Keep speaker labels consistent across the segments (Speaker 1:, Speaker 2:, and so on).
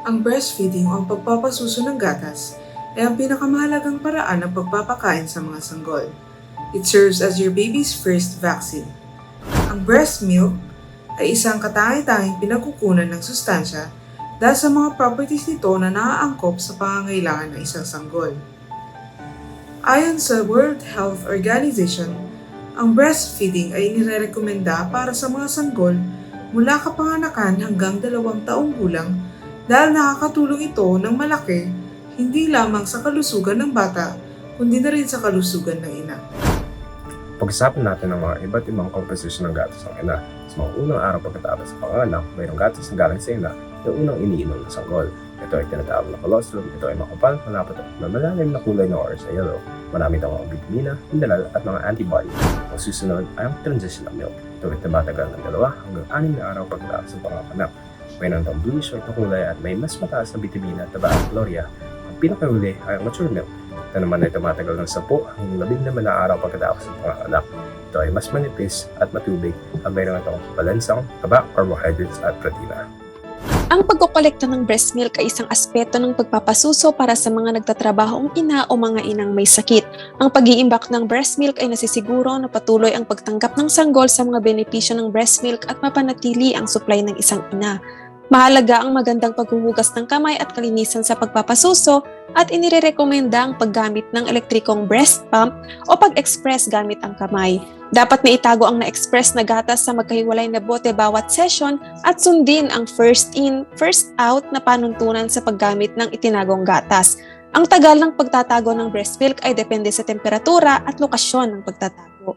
Speaker 1: Ang breastfeeding o pagpapasuso ng gatas ay ang pinakamahalagang paraan ng pagpapakain sa mga sanggol. It serves as your baby's first vaccine. Ang breast milk ay isang katangi-tanging pinagkukunan ng sustansya dahil sa mga properties nito na naaangkop sa pangangailangan ng isang sanggol. Ayon sa World Health Organization, ang breastfeeding ay inirekomenda para sa mga sanggol mula kapanganakan hanggang 2 taong gulang dahil nakakatulong ito ng malaki hindi lamang sa kalusugan ng bata kundi na rin sa kalusugan ng ina.
Speaker 2: Pag-usapan natin ang mga iba't ibang komposisyon ng gatas ng ina. Sa mga unang araw pagkatapos sa panganak, mayroong gatas na galing sa ina na unang iniinom ng sanggol. Ito ay tinatawag na colostrum. Ito ay makapal, malapot at malalim na kulay ng orange na yellow. Marami itong mga vitamina, mineral at mga antibody. Ang susunod ay ang transitional milk. Ito ay tumatagal ng 2 hanggang 6 na araw pagkatapos sa panganak. Mayroon itong bluish white na kulay at may mas mataas na vitamina, taba at gloria. Ang pinakahuli ay ang mature milk. Ito naman ay tumatagal ng 10 hanggang 15 na araw pagkatapos ng panganak. Ito ay mas manipis at matubig at mayroon itong balansang taba, carbohydrates at protina.
Speaker 3: Ang pagkokolekta ng breast milk ay isang aspeto ng pagpapasuso para sa mga nagtatrabahong ina o mga inang may sakit. Ang pag-iimbak ng breast milk ay nasisiguro na patuloy ang pagtanggap ng sanggol sa mga benepisyo ng breast milk at mapanatili ang supply ng isang ina. Mahalaga ang magandang paghuhugas ng kamay at kalinisan sa pagpapasuso at inirekomenda ang paggamit ng elektrikong breast pump o pag-express gamit ang kamay. Dapat na itago ang na-express na gatas sa magkahiwalay na bote bawat session at sundin ang first in, first out na panuntunan sa paggamit ng itinagong gatas. Ang tagal ng pagtatago ng breast milk ay depende sa temperatura at lokasyon ng pagtatago.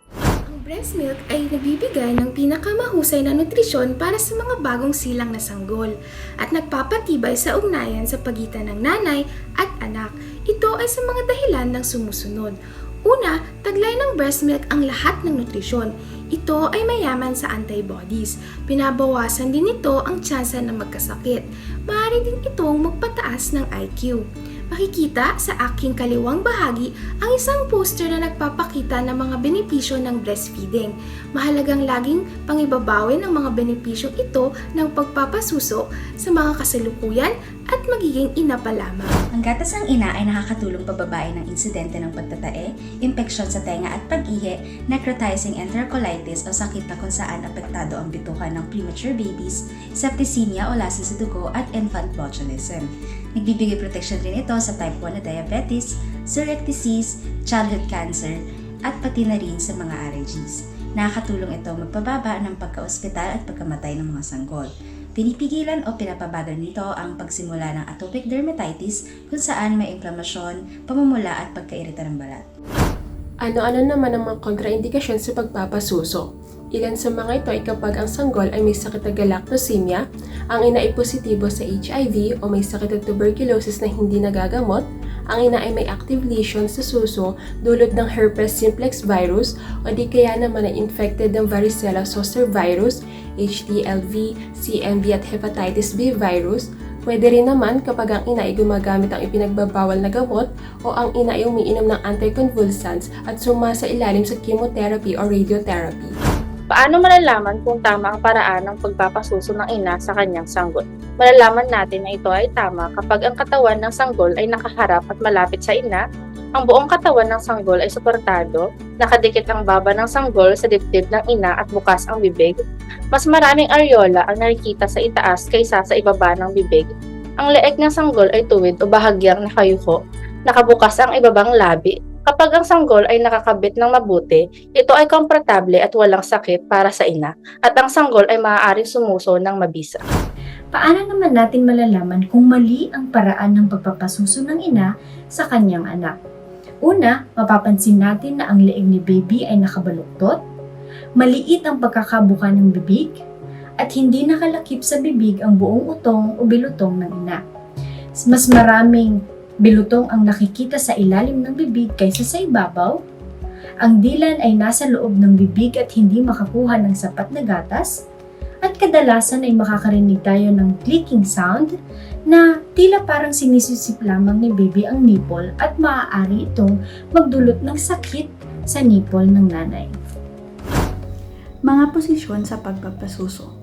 Speaker 4: Breast milk ay nagbibigay ng pinakamahusay na nutrisyon para sa mga bagong silang na sanggol at nagpapatibay sa ugnayan sa pagitan ng nanay at anak. Ito ay sa mga dahilan ng sumusunod. Una, taglay ng breast milk ang lahat ng nutrisyon. Ito ay mayaman sa antibodies. Pinabawasan din ito ang tsansa na magkasakit. Maaari din itong magpataas ng IQ. Makikita sa aking kaliwang bahagi ang isang poster na nagpapakita ng mga benepisyo ng breastfeeding. Mahalagang laging pangibabawin ang mga benepisyong ito ng pagpapasuso sa mga kasalukuyan at magiging ina pa lamang.
Speaker 5: Ang gatas ng ina ay nakakatulong pababain ng insidente ng pagtatae, impeksyon sa tenga at pag-ihi, necrotizing enterocolitis o sakit na kung saan apektado ang bituka ng premature babies, septicemia o lasa sa dugo at infant botulism. Nagbibigay proteksyon rin ito sa type 1 na diabetes, celiac disease, childhood cancer, at pati na rin sa mga allergies. Nakakatulong ito magpababa ng pagka-ospital at pagkamatay ng mga sanggol. Pinipigilan o pinapabagal nito ang pagsimula ng atopic dermatitis kung saan may inflamasyon, pamumula at pagkairita ng balat.
Speaker 6: Ano-ano naman ang mga kontraindikasyon sa pagpapasuso? Ilan sa mga ito ay kapag ang sanggol ay may sakit na galactosemia, ang ina ay positibo sa HIV o may sakit na tuberculosis na hindi nagagamot, ang ina ay may active lesion sa suso dulot ng herpes simplex virus o di kaya naman ay infected ng varicella zoster virus, HTLV, CMV at hepatitis B virus. Pwede rin naman kapag ang ina ay gumagamit ang ipinagbabawal na gamot o ang ina ay umiinom ng anticonvulsants at sumasa ilalim sa chemotherapy o radiotherapy.
Speaker 7: Paano malalaman kung tama ang paraan ng pagpapasuso ng ina sa kanyang sanggol? Malalaman natin na ito ay tama kapag ang katawan ng sanggol ay nakaharap at malapit sa ina, ang buong katawan ng sanggol ay suportado, nakadikit ang baba ng sanggol sa dibdib ng ina at bukas ang bibig. Mas maraming areola ang nakikita sa itaas kaysa sa ibaba ng bibig. Ang leeg ng sanggol ay tuwid o bahagyang nakayuko, nakabukas ang ibabang labi. Kapag ang sanggol ay nakakabit ng mabuti, ito ay komportable at walang sakit para sa ina, at ang sanggol ay maaaring sumuso ng mabisa.
Speaker 8: Paano naman natin malalaman kung mali ang paraan ng pagpapasuso ng ina sa kanyang anak? Una, mapapansin natin na ang leeg ni baby ay nakabaluktot, maliit ang pagkakabuka ng bibig, at hindi nakalakip sa bibig ang buong utong o bilutong ng ina. Mas maraming bilutong ang nakikita sa ilalim ng bibig kaysa sa ibabaw. Ang dilan ay nasa loob ng bibig at hindi makakuha ng sapat na gatas. At kadalasan ay makakarinig tayo ng clicking sound na tila parang sinisisip lamang ni baby ang nipple at maaari itong magdulot ng sakit sa nipple ng nanay.
Speaker 9: Mga posisyon sa pagpapasuso.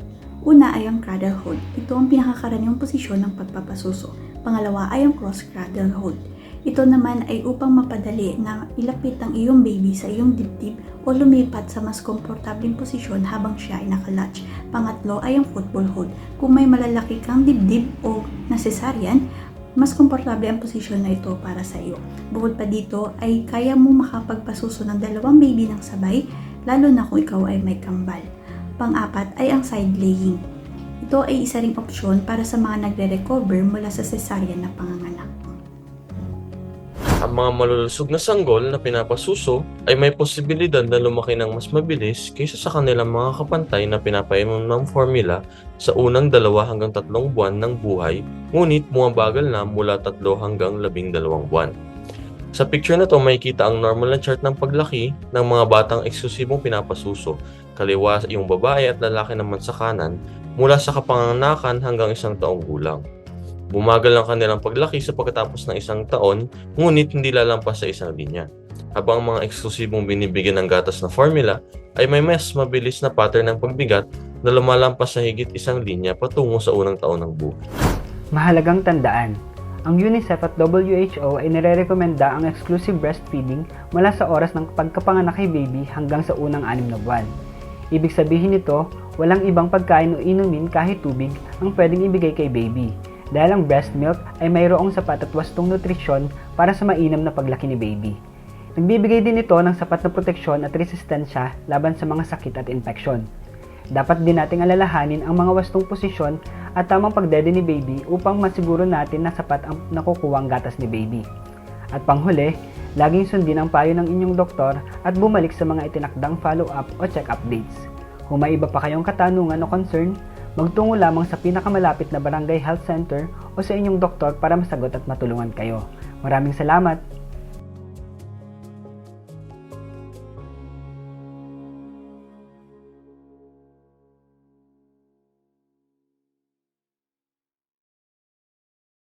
Speaker 9: Una ay ang cradle hold. Ito ang pinakakaraniwang posisyon ng pagpapasuso. Pangalawa ay ang cross cradle hold. Ito naman ay upang mapadali na ilapit ang iyong baby sa iyong dibdib o lumipat sa mas komportableng posisyon habang siya ay nakalatch. Pangatlo ay ang football hold. Kung may malalaki kang dibdib o nasesaryan, mas komportable ang posisyon na ito para sa iyo. Bukod pa dito ay kaya mo makapagpasuso ng dalawang baby ng sabay, lalo na kung ikaw ay may kambal. Pang-apat ay ang side laying. Ito ay isa ring opsyon para sa mga nagre-recover mula sa cesarean na panganganak.
Speaker 10: Ang mga malulusog na sanggol na pinapasuso ay may posibilidad na lumaki ng mas mabilis kaysa sa kanilang mga kapantay na pinapainom ng formula sa unang 2 hanggang 3 buwan ng buhay, ngunit bumabagal na mula 3 hanggang 12 buwan. Sa picture na to, makikita ang normal na chart ng paglaki ng mga batang eksklusibong pinapasuso. Kaliwa yung babae at lalaki naman sa kanan mula sa kapanganakan hanggang 1 taong gulang. Bumagal ang kanilang paglaki sa pagkatapos ng 1 taon, ngunit hindi lalampas sa isang linya. Habang ang mga eksklusibong binibigyan ng gatas na formula ay may mas mabilis na pattern ng pagbigat na lumalampas sa higit 1 linya patungo sa unang taon ng buhay.
Speaker 11: Mahalagang tandaan, ang UNICEF at WHO ay nire-rekomenda ang exclusive breastfeeding mula sa oras ng pagkapanganak kay baby hanggang sa unang 6 na buwan. Ibig sabihin nito, walang ibang pagkain o inumin kahit tubig ang pwedeng ibigay kay baby. Dahil ang breast milk ay mayroong sapat at wastong nutrisyon para sa mainam na paglaki ni baby. Nagbibigay din ito ng sapat na proteksyon at resistensya laban sa mga sakit at infeksyon. Dapat din nating alalahanin ang mga wastong posisyon at tamang pagdede ni baby upang masiguro natin na sapat ang nakukuwang gatas ni baby. At panghuli, laging sundin ang payo ng inyong doktor at bumalik sa mga itinakdang follow-up o check-up dates. Kung may iba pa kayong katanungan o concern, magtungo lamang sa pinakamalapit na barangay health center o sa inyong doktor para masagot at matulungan kayo. Maraming salamat!